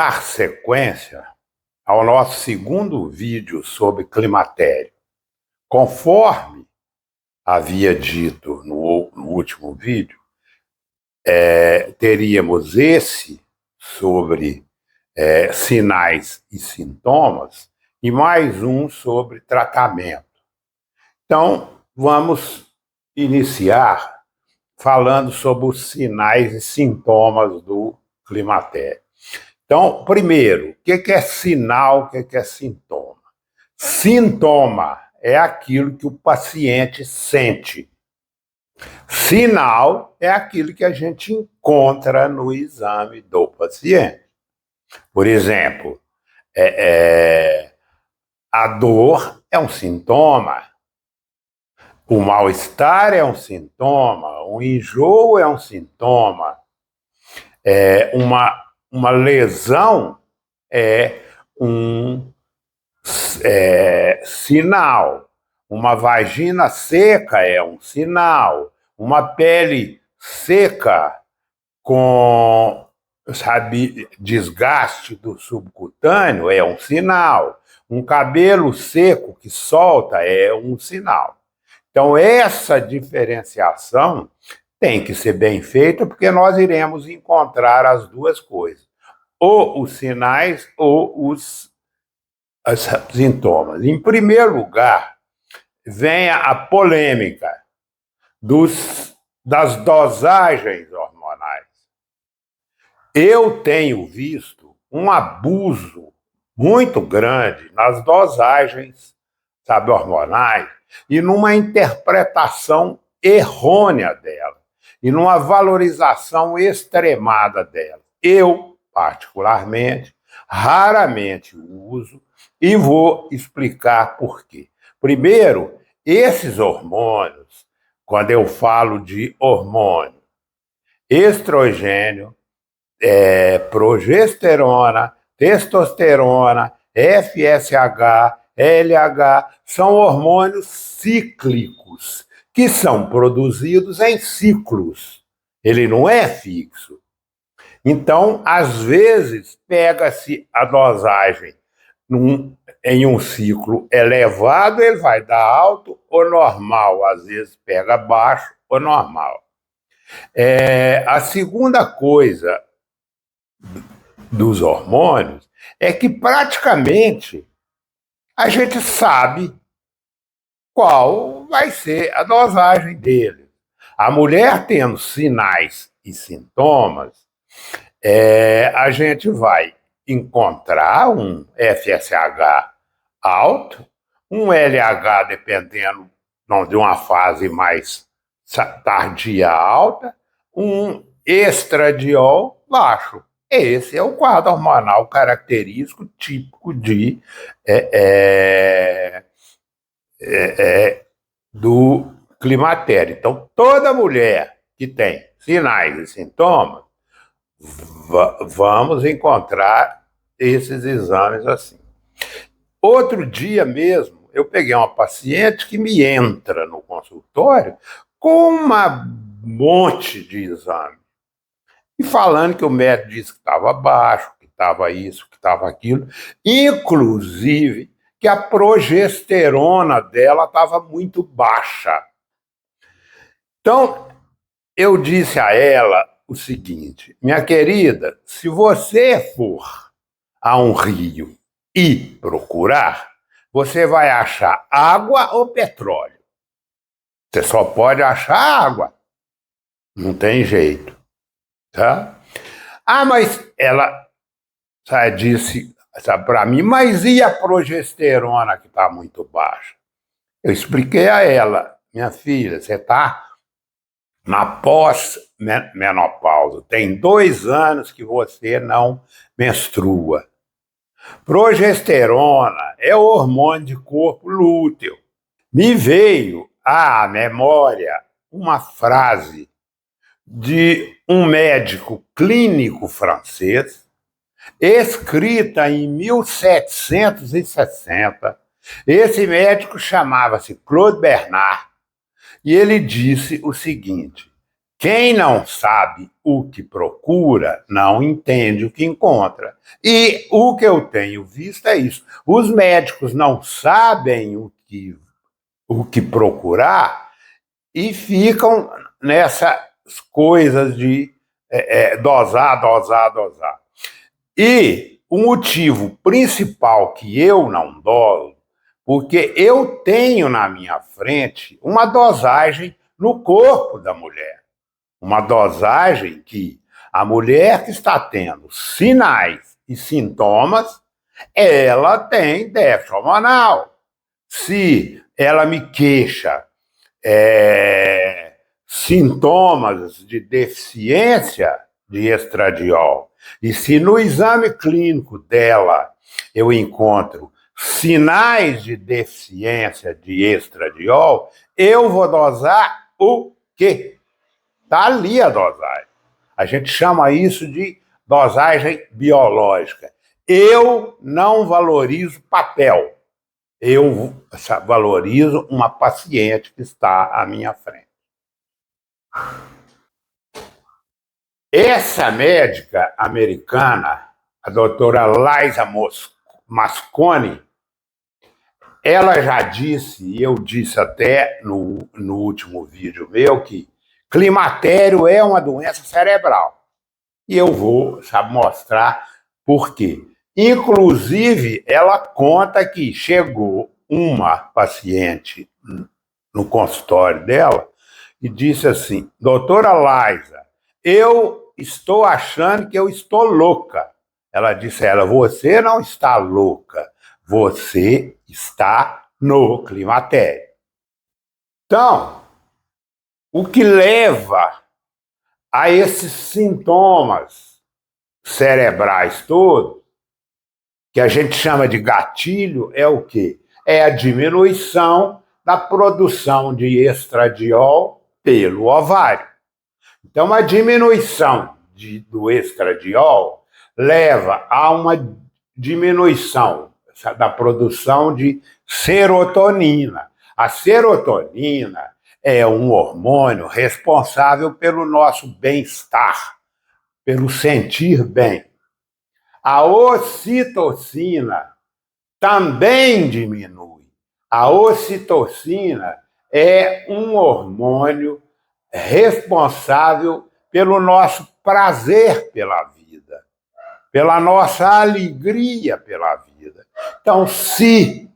Dar sequência ao nosso segundo vídeo sobre climatério. Conforme havia dito no último vídeo, teríamos esse sobre sinais e sintomas e mais um sobre tratamento. Então, vamos iniciar falando sobre os sinais e sintomas do climatério. Então, primeiro, o que é sinal, o que é sintoma? Sintoma é aquilo que o paciente sente. Sinal é aquilo que a gente encontra no exame do paciente. Por exemplo, a dor é um sintoma, o mal-estar é um sintoma, o enjoo é um sintoma, uma lesão é um sinal. Uma vagina seca é um sinal. Uma pele seca com, desgaste do subcutâneo é um sinal. Um cabelo seco que solta é um sinal. Então, essa diferenciação tem que ser bem feita, porque nós iremos encontrar as duas coisas, ou os sinais ou os sintomas. Em primeiro lugar, vem a polêmica das dosagens hormonais. Eu tenho visto um abuso muito grande nas dosagens, hormonais, e numa interpretação errônea dela, e numa valorização extremada dela. Eu, particularmente, raramente uso e vou explicar por quê. Primeiro, esses hormônios, quando eu falo de hormônio, estrogênio, progesterona, testosterona, FSH, LH, são hormônios cíclicos, que são produzidos em ciclos. Ele não é fixo. Então, às vezes, pega-se a dosagem em um ciclo elevado, ele vai dar alto ou normal. Às vezes, pega baixo ou normal. A segunda coisa dos hormônios é que praticamente a gente sabe qual vai ser a dosagem dele. A mulher tendo sinais e sintomas, a gente vai encontrar um FSH alto, um LH, dependendo de uma fase mais tardia alta, um estradiol baixo. Esse é o quadro hormonal característico típico do climatério. Então, toda mulher que tem sinais e sintomas, vamos encontrar esses exames assim. Outro dia mesmo, eu peguei uma paciente que me entra no consultório com um monte de exame. E falando que o médico disse que estava baixo, que estava isso, que estava aquilo, inclusive que a progesterona dela estava muito baixa. Então, eu disse a ela o seguinte: minha querida, se você for a um rio e procurar, você vai achar água ou petróleo. Você só pode achar água. Não tem jeito. Tá? Mas ela disse para mim, mas e a progesterona que está muito baixa? Eu expliquei a ela, minha filha, você está na pós-menopausa, tem 2 anos que você não menstrua. Progesterona é o hormônio de corpo lúteo. Me veio à memória uma frase de um médico clínico francês, escrita em 1760. Esse médico chamava-se Claude Bernard, e ele disse o seguinte: Quem não sabe o que procura, não entende o que encontra. E o que eu tenho visto é isso. Os médicos não sabem o que procurar e ficam nessas coisas de dosar, dosar, dosar. E o motivo principal que eu não doso, porque eu tenho na minha frente uma dosagem no corpo da mulher. Uma dosagem que a mulher que está tendo sinais e sintomas, ela tem déficit hormonal. Se ela me queixa sintomas de deficiência de estradiol, e se no exame clínico dela eu encontro sinais de deficiência de estradiol, eu vou dosar o quê? Está ali a dosagem. A gente chama isso de dosagem biológica. Eu não valorizo papel. Eu valorizo uma paciente que está à minha frente. Essa médica americana, a doutora Liza Mosconi, ela já disse, e eu disse até no último vídeo meu, que climatério é uma doença cerebral. E eu vou mostrar por quê. Inclusive, ela conta que chegou uma paciente no consultório dela e disse assim: doutora Liza, eu estou achando que eu estou louca. Ela disse a ela: você não está louca, você está no climatério. Então, o que leva a esses sintomas cerebrais todos, que a gente chama de gatilho, é o quê? É a diminuição da produção de estradiol pelo ovário. Então, a diminuição do estradiol leva a uma diminuição da produção de serotonina. A serotonina é um hormônio responsável pelo nosso bem-estar, pelo sentir bem. A ocitocina também diminui. A ocitocina é um hormônio responsável pelo nosso prazer pela vida, pela nossa alegria pela vida. Então, se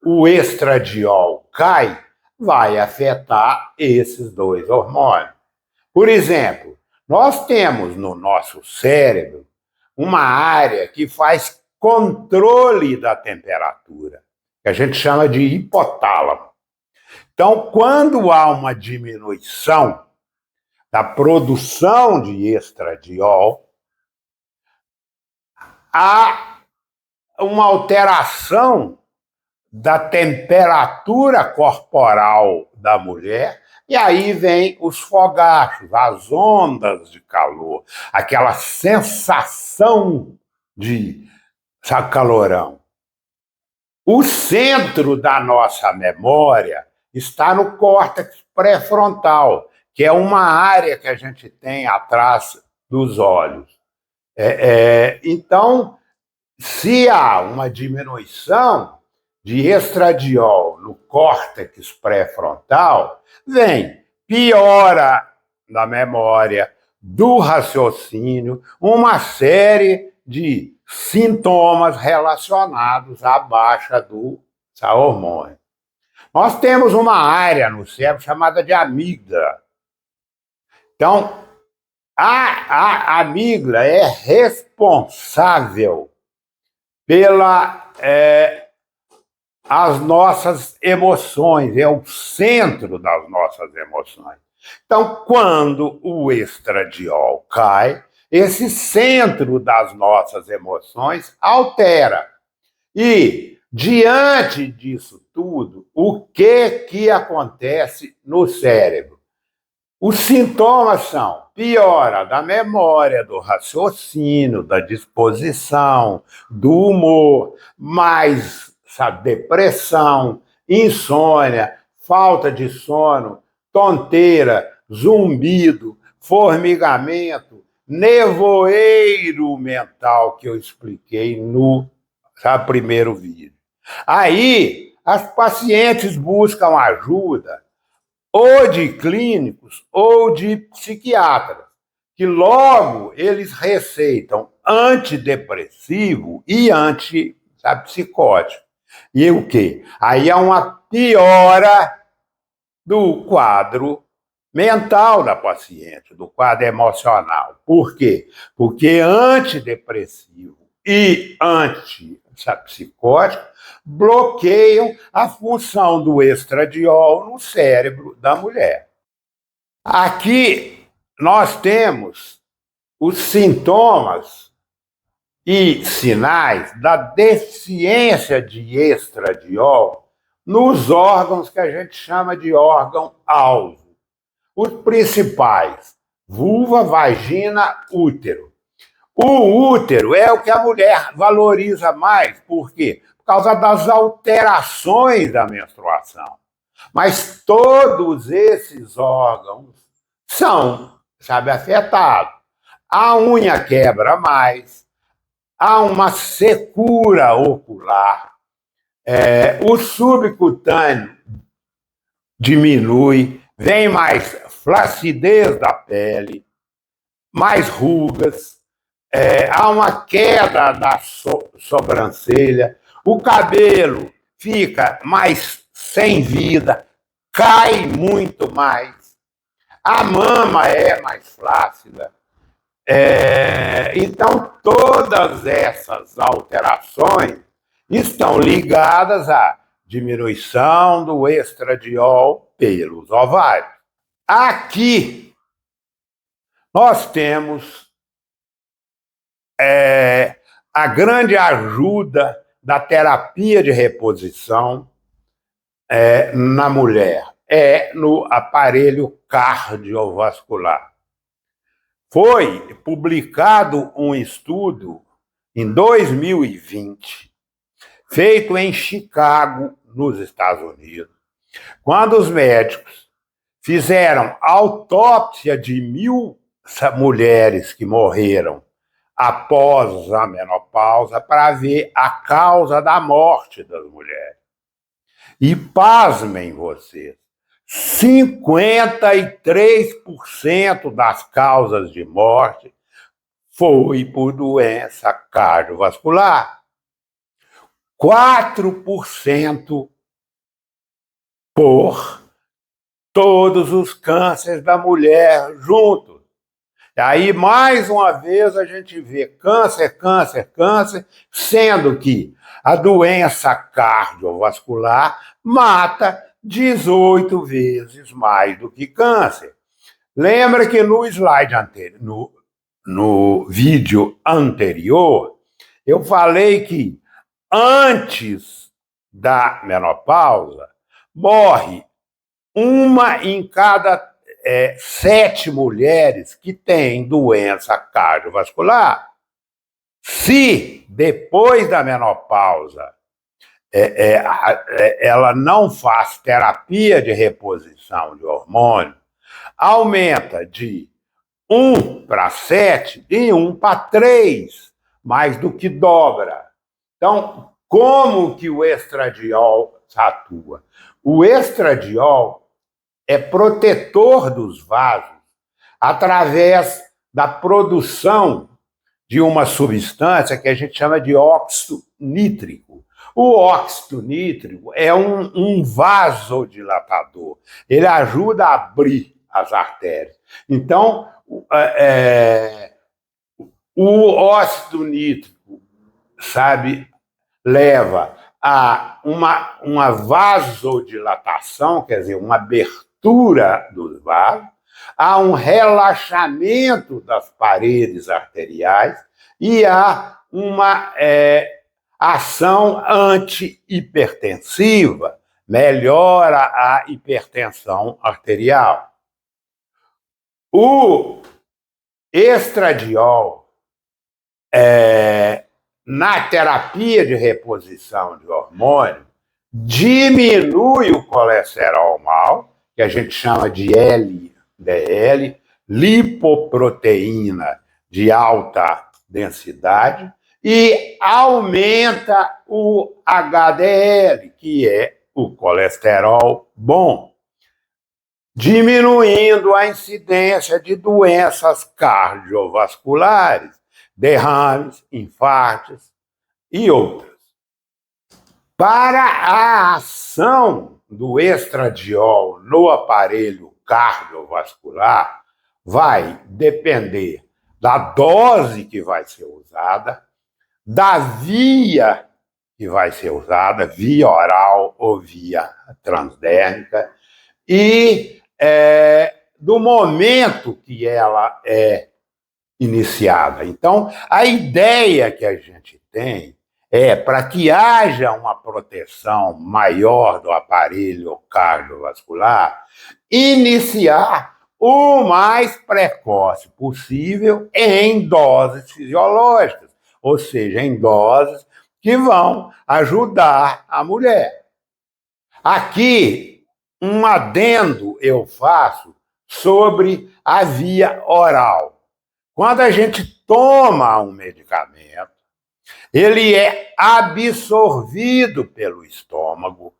o estradiol cai, vai afetar esses dois hormônios. Por exemplo, nós temos no nosso cérebro uma área que faz controle da temperatura, que a gente chama de hipotálamo. Então, quando há uma diminuição da produção de estradiol, há uma alteração da temperatura corporal da mulher, e aí vem os fogachos, as ondas de calor, aquela sensação de calorão. O centro da nossa memória está no córtex pré-frontal, que é uma área que a gente tem atrás dos olhos. Então, se há uma diminuição de estradiol no córtex pré-frontal, vem piora da memória, do raciocínio, uma série de sintomas relacionados à baixa do hormônio. Nós temos uma área no cérebro chamada de amígdala. Então, a amígdala é responsável as nossas emoções, é o centro das nossas emoções. Então, quando o estradiol cai, esse centro das nossas emoções altera. E, diante disso tudo, o que acontece no cérebro? Os sintomas são piora da memória, do raciocínio, da disposição, do humor, mais depressão, insônia, falta de sono, tonteira, zumbido, formigamento, nevoeiro mental que eu expliquei no primeiro vídeo. Aí, as pacientes buscam ajuda ou de clínicos ou de psiquiatras, que logo eles receitam antidepressivo e antipsicótico. E o quê? Aí há uma piora do quadro mental da paciente, do quadro emocional. Por quê? Porque antidepressivo e antipsicótico bloqueiam a função do estradiol no cérebro da mulher. Aqui nós temos os sintomas e sinais da deficiência de estradiol nos órgãos que a gente chama de órgão-alvo. Os principais: vulva, vagina, útero. O útero é o que a mulher valoriza mais. Por quê? Por causa das alterações da menstruação. Mas todos esses órgãos são, afetados. A unha quebra mais, há uma secura ocular, o subcutâneo diminui, vem mais flacidez da pele, mais rugas, há uma queda da sobrancelha, o cabelo fica mais sem vida, cai muito mais, a mama é mais flácida. Então, todas essas alterações estão ligadas à diminuição do estradiol pelos ovários. Aqui, nós temos a grande ajuda da terapia de reposição na mulher, no aparelho cardiovascular. Foi publicado um estudo em 2020, feito em Chicago, nos Estados Unidos, quando os médicos fizeram autópsia de 1.000 mulheres que morreram após a menopausa para ver a causa da morte das mulheres. E pasmem vocês, 53% das causas de morte foi por doença cardiovascular, 4% por todos os cânceres da mulher juntos. Aí, mais uma vez, a gente vê câncer, câncer, câncer, sendo que a doença cardiovascular mata 18 vezes mais do que câncer. Lembra que no slide anterior, no vídeo anterior, eu falei que antes da menopausa morre 1 em cada 7 mulheres que têm doença cardiovascular. Se depois da menopausa ela não faz terapia de reposição de hormônio, aumenta de 1 para 7 e 1 para 3, mais do que dobra. Então, como que o estradiol atua? O estradiol é protetor dos vasos através da produção de uma substância que a gente chama de óxido nítrico. O óxido nítrico é um vasodilatador. Ele ajuda a abrir as artérias. Então, o óxido nítrico, leva a uma vasodilatação, quer dizer, uma abertura dos vasos, há um relaxamento das paredes arteriais e há uma ação antihipertensiva, melhora a hipertensão arterial. O estradiol, na terapia de reposição de hormônio, diminui o colesterol mau, que a gente chama de LDL, lipoproteína de alta densidade e aumenta o HDL, que é o colesterol bom, diminuindo a incidência de doenças cardiovasculares, derrames, infartos e outras. Para a ação do estradiol no aparelho cardiovascular, vai depender da dose que vai ser usada, da via que vai ser usada, via oral ou via transdérmica, e do momento que ela é iniciada. Então, a ideia que a gente tem é para que haja uma proteção maior do aparelho cardiovascular, iniciar o mais precoce possível em doses fisiológicas, ou seja, em doses que vão ajudar a mulher. Aqui, um adendo eu faço sobre a via oral. Quando a gente toma um medicamento, ele é absorvido pelo estômago,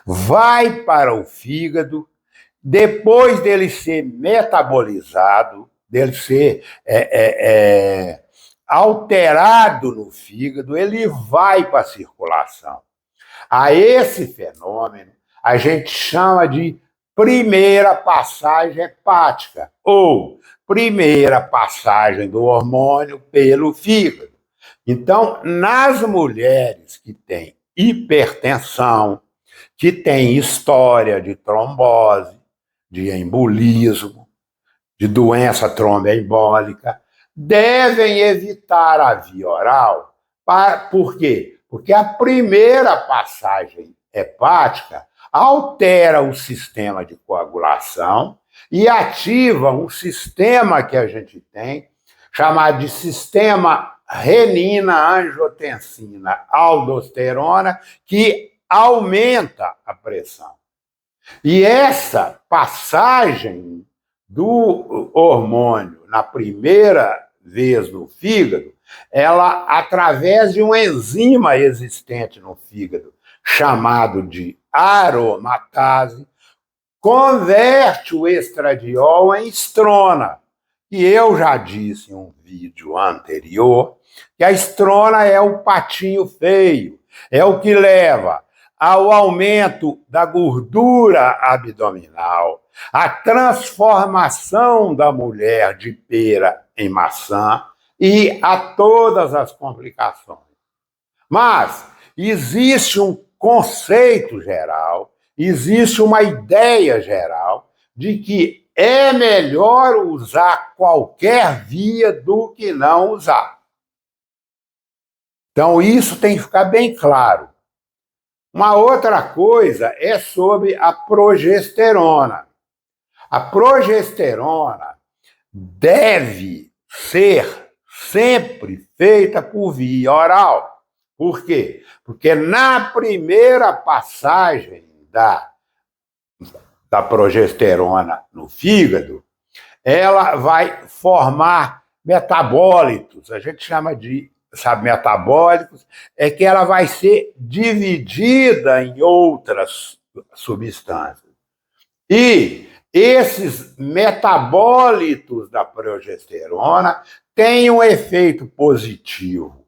vai para o fígado, depois dele ser metabolizado, dele ser alterado no fígado, ele vai para a circulação. A esse fenômeno a gente chama de primeira passagem hepática ou primeira passagem do hormônio pelo fígado. Então, nas mulheres que têm hipertensão, que têm história de trombose, de embolismo, de doença tromboembólica, devem evitar a via oral. Por quê? Porque a primeira passagem hepática altera o sistema de coagulação e ativa um sistema que a gente tem, chamado de sistema renina-angiotensina-aldosterona, que aumenta a pressão. E essa passagem do hormônio na primeira vez no fígado, ela, através de uma enzima existente no fígado, chamado de aromatase, converte o estradiol em estrona. E eu já disse em um vídeo anterior que a estrona é o patinho feio, é o que leva ao aumento da gordura abdominal, a transformação da mulher de pera em maçã e a todas as complicações. Mas existe um conceito geral, existe uma ideia geral de que é melhor usar qualquer via do que não usar. Então, isso tem que ficar bem claro. Uma outra coisa é sobre a progesterona. A progesterona deve ser sempre feita por via oral. Por quê? Porque na primeira passagem da progesterona no fígado, ela vai formar metabólitos, a gente chama de metabólicos, é que ela vai ser dividida em outras substâncias. E esses metabólitos da progesterona têm um efeito positivo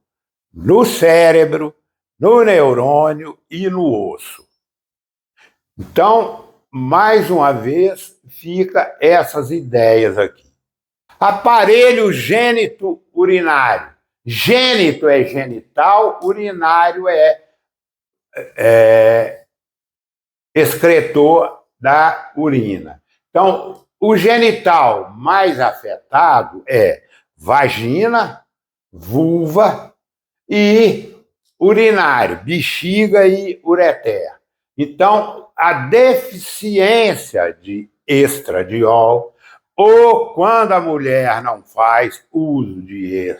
no cérebro, no neurônio e no osso. Então, mais uma vez, fica essas ideias aqui. Aparelho gênito urinário. Gênito é genital, urinário é excretor da urina. Então, o genital mais afetado é vagina, vulva e urinário, bexiga e ureter. Então, a deficiência de estradiol, ou quando a mulher não faz uso de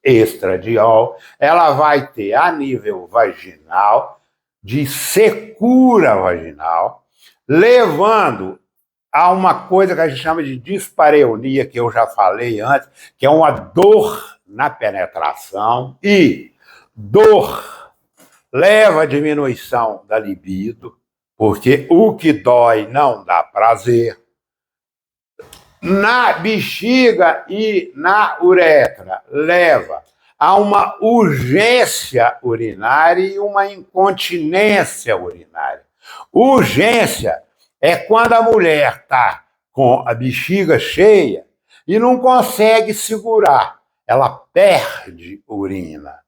estradiol, ela vai ter a nível vaginal, de secura vaginal, levando há uma coisa que a gente chama de dispareunia, que eu já falei antes, que é uma dor na penetração, e dor leva à diminuição da libido, porque o que dói não dá prazer. Na bexiga e na uretra leva a uma urgência urinária e uma incontinência urinária. Urgência é quando a mulher está com a bexiga cheia e não consegue segurar, ela perde urina.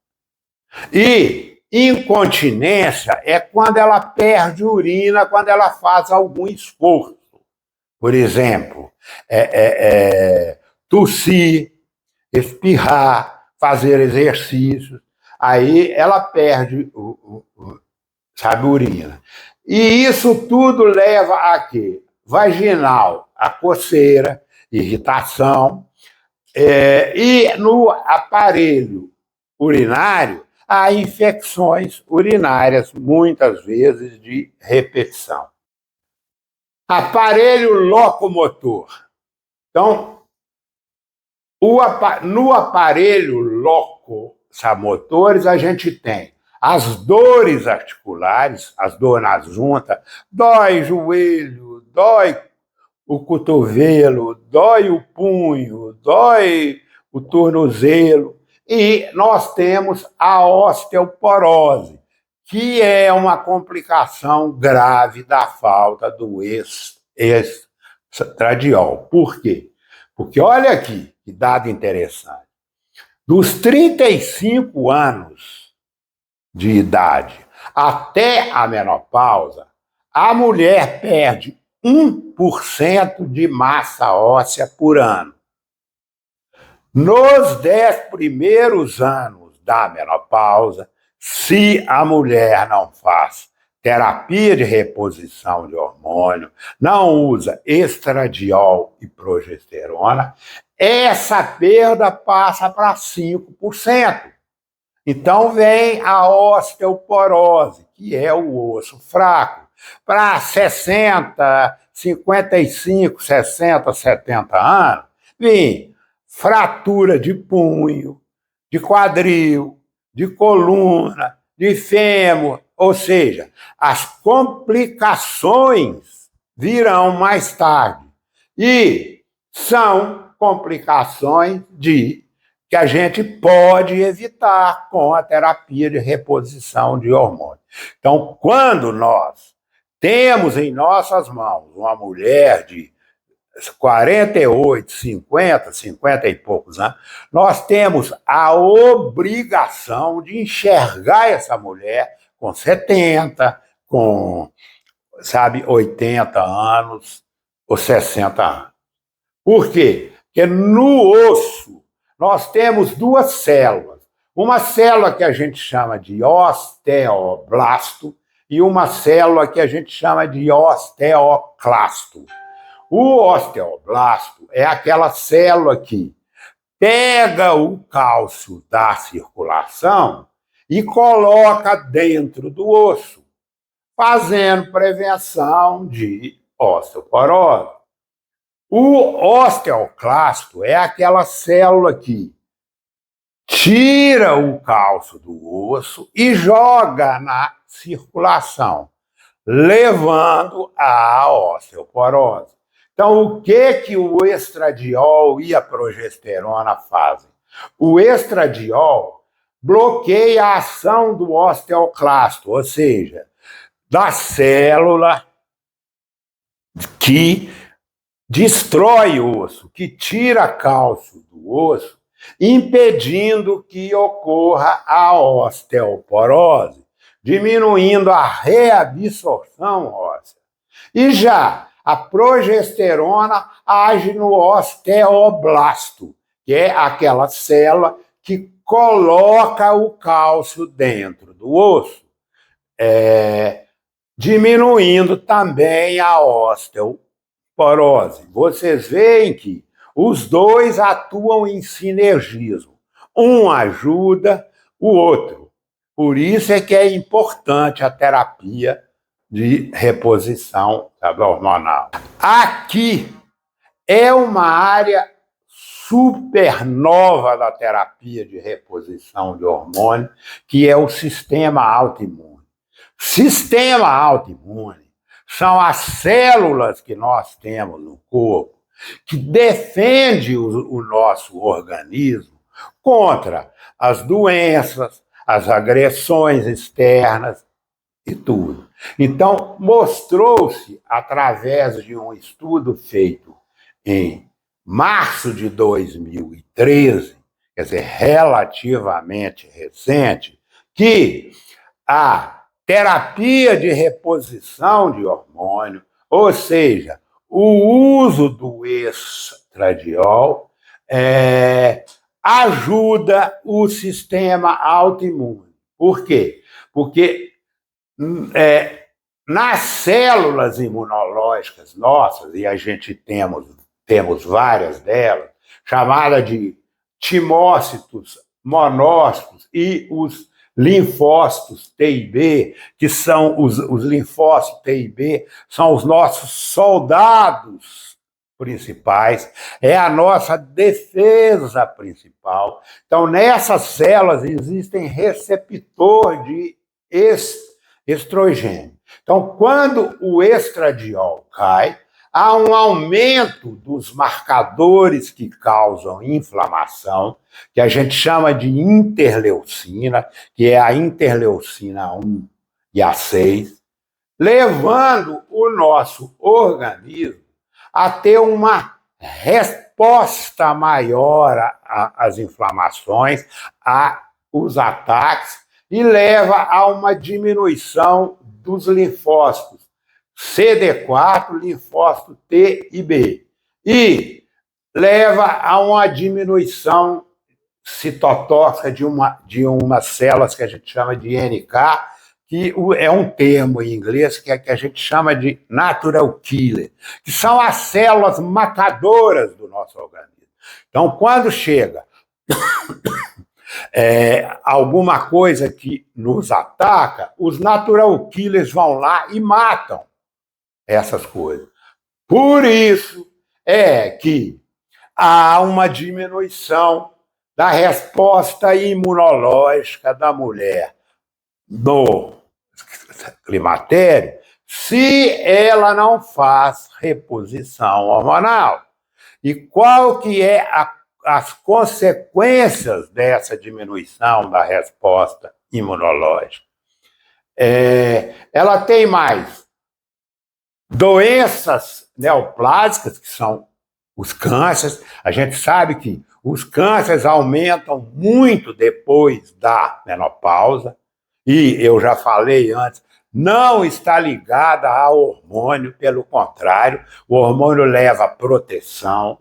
E incontinência é quando ela perde urina, quando ela faz algum esforço. Por exemplo, tossir, espirrar, fazer exercícios. Aí ela perde, sabe, urina. E isso tudo leva a quê? Vaginal, a coceira, irritação, e no aparelho urinário, há infecções urinárias, muitas vezes de repetição. Aparelho locomotor. Então, no aparelho locomotores, a gente tem as dores articulares, as dores na junta, dói o joelho, dói o cotovelo, dói o punho, dói o tornozelo, e nós temos a osteoporose, que é uma complicação grave da falta do estradiol. Por quê? Porque olha aqui, que dado interessante. Dos 35 anos de idade até a menopausa, a mulher perde 1% de massa óssea por ano. Nos 10 primeiros anos da menopausa, se a mulher não faz terapia de reposição de hormônio, não usa estradiol e progesterona, essa perda passa para 5%. Então vem a osteoporose, que é o osso fraco, para 60, 55, 60, 70 anos, vem fratura de punho, de quadril, de coluna, de fêmur, ou seja, as complicações virão mais tarde. E são complicações que a gente pode evitar com a terapia de reposição de hormônio. Então, quando nós temos em nossas mãos uma mulher de 48, 50 e poucos anos, nós temos a obrigação de enxergar essa mulher com 70, com, 80 anos ou 60 anos. Por quê? Porque no osso nós temos duas células. Uma célula que a gente chama de osteoblasto e uma célula que a gente chama de osteoclasto. O osteoblasto é aquela célula que pega o cálcio da circulação e coloca dentro do osso, fazendo prevenção de osteoporose. O osteoclasto é aquela célula que tira o cálcio do osso e joga na circulação, levando à osteoporose. Então, o que o estradiol e a progesterona fazem? O estradiol bloqueia a ação do osteoclasto, ou seja, da célula que destrói o osso, que tira cálcio do osso, impedindo que ocorra a osteoporose, diminuindo a reabsorção óssea. E já a progesterona age no osteoblasto, que é aquela célula que coloca o cálcio dentro do osso, diminuindo também a osteoporose. Vocês veem que os dois atuam em sinergismo. Um ajuda o outro. Por isso é que é importante a terapia de reposição, sabe, hormonal. Aqui é uma área supernova da terapia de reposição de hormônio, que é o sistema autoimune. Sistema autoimune são as células que nós temos no corpo que defende o nosso organismo contra as doenças, as agressões externas e tudo. Então, mostrou-se, através de um estudo feito em março de 2013, quer dizer, relativamente recente, que a terapia de reposição de hormônio, ou seja, o uso do estradiol, ajuda o sistema autoimune. Por quê? Porque nas células imunológicas nossas, e a gente temos várias delas, chamadas de timócitos, monócitos e os linfócitos T e B, que são os linfócitos T e B, são os nossos soldados principais, é a nossa defesa principal. Então, nessas células existem receptores de estrogênio. Então, quando o estradiol cai, há um aumento dos marcadores que causam inflamação, que a gente chama de interleucina, que é a interleucina 1 e a 6, levando o nosso organismo a ter uma resposta maior às inflamações, aos ataques, e leva a uma diminuição dos linfócitos CD4, linfócito T e B. E leva a uma diminuição citotóxica de umas células que a gente chama de NK, que é um termo em inglês que a gente chama de natural killer, que são as células matadoras do nosso organismo. Então, quando chega alguma coisa que nos ataca, os natural killers vão lá e matam essas coisas. Por isso é que há uma diminuição da resposta imunológica da mulher no climatério se ela não faz reposição hormonal. E qual que é as consequências dessa diminuição da resposta imunológica? Ela tem mais doenças neoplásicas, que são os cânceres. A gente sabe que os cânceres aumentam muito depois da menopausa, e eu já falei antes, não está ligada ao hormônio, pelo contrário, o hormônio leva proteção,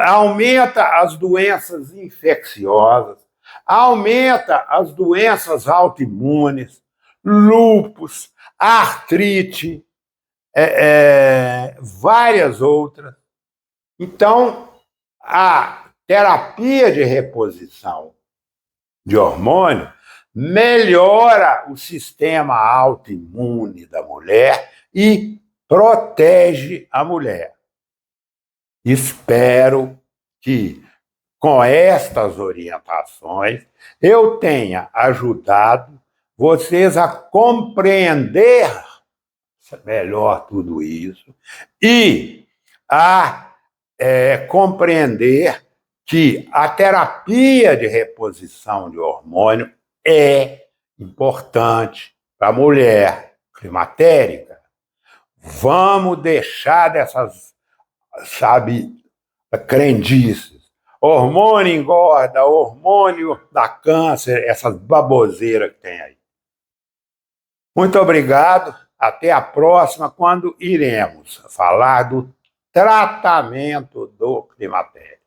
aumenta as doenças infecciosas, aumenta as doenças autoimunes, lúpus, artrite, várias outras. Então, a terapia de reposição de hormônio melhora o sistema autoimune da mulher e protege a mulher. Espero que, com estas orientações, eu tenha ajudado vocês a compreender melhor tudo isso e a compreender que a terapia de reposição de hormônio é importante para a mulher climatérica. Vamos deixar dessas, crendices. Hormônio engorda, hormônio dá câncer, essas baboseiras que tem aí. Muito obrigado. Até a próxima, quando iremos falar do tratamento do climatério.